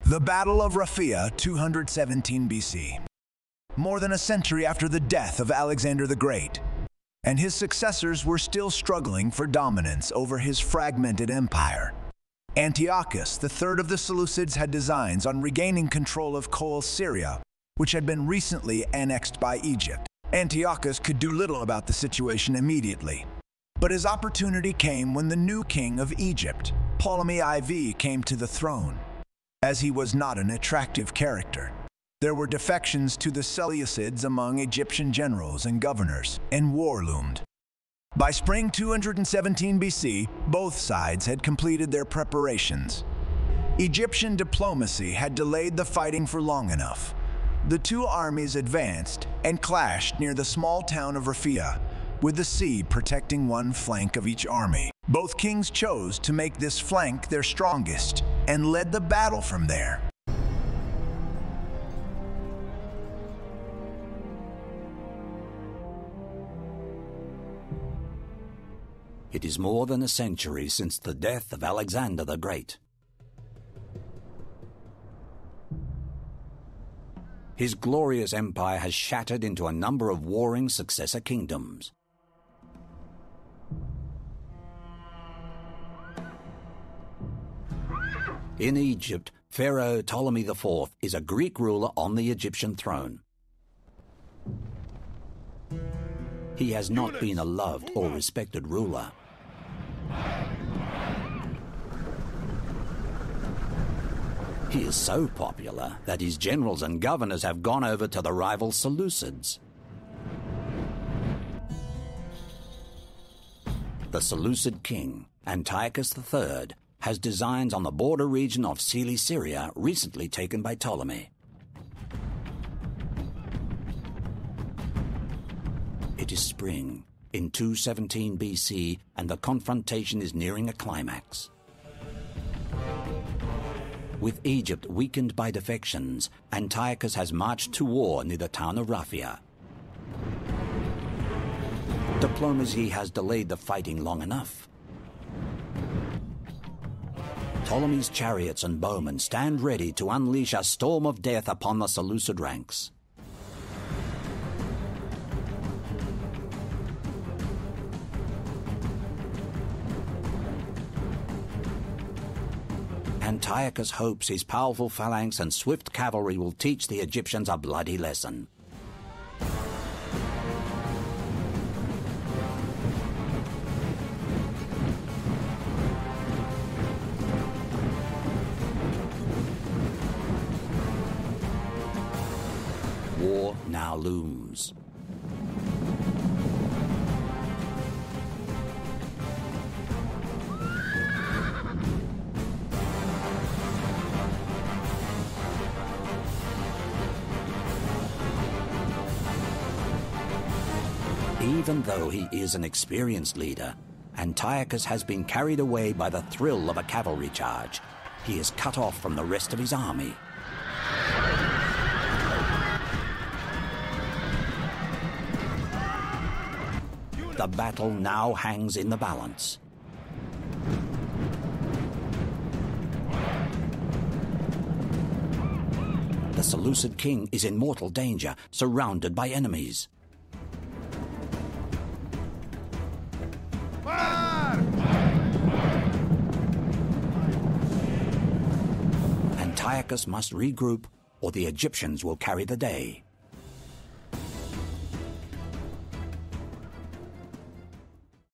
The Battle of Raphia, 217 BC. More than a century after the death of Alexander the Great, and his successors were still struggling for dominance over his fragmented empire. Antiochus, the third of the Seleucids, had designs on regaining control of Coel Syria, which had been recently annexed by Egypt. Antiochus could do little about the situation immediately, but his opportunity came when the new king of Egypt, Ptolemy IV, came to the throne. As he was not an attractive character, there were defections to the Seleucids among Egyptian generals and governors, and war loomed. By spring 217 BC, both sides had completed their preparations. Egyptian diplomacy had delayed the fighting for long enough. The two armies advanced and clashed near the small town of Raphia, with the sea protecting one flank of each army. Both kings chose to make this flank their strongest and led the battle from there. It is more than a century since the death of Alexander the Great. His glorious empire has shattered into a number of warring successor kingdoms. In Egypt, Pharaoh Ptolemy IV is a Greek ruler on the Egyptian throne. He has not been a loved or respected ruler. He is so popular that his generals and governors have gone over to the rival Seleucids. The Seleucid king, Antiochus III, has designs on the border region of Cilicia, recently taken by Ptolemy. It is spring, in 217 BC, and the confrontation is nearing a climax. With Egypt weakened by defections, Antiochus has marched to war near the town of Raphia. Diplomacy has delayed the fighting long enough. Ptolemy's chariots and bowmen stand ready to unleash a storm of death upon the Seleucid ranks. Antiochus hopes his powerful phalanx and swift cavalry will teach the Egyptians a bloody lesson. War now looms. Even though he is an experienced leader, Antiochus has been carried away by the thrill of a cavalry charge. He is cut off from the rest of his army. The battle now hangs in the balance. The Seleucid king is in mortal danger, surrounded by enemies. Antiochus must regroup, or the Egyptians will carry the day.